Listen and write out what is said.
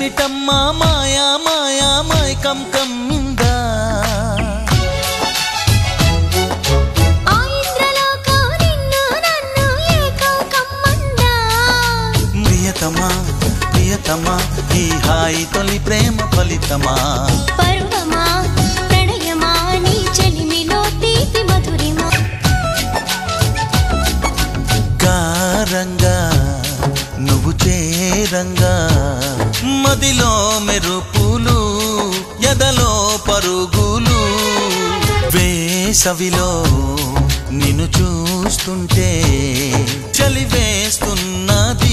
ఏమిటమ్మా మాయా మాయా మైకం కమ్మిందా ప్రియతమా ప్రియతమా ఈ హాయి తొలి ప్రేమ ఫలితమా పరువమా ప్రణయమా నీ చెలిమిలో తీపి మధురిమా కారంగా నువ్వు చేరంగా మదిలో మెరుపులు ఎదలో పరుగులు వేసవిలో నిన్ను చూస్తుంటే చలి వేస్తున్నది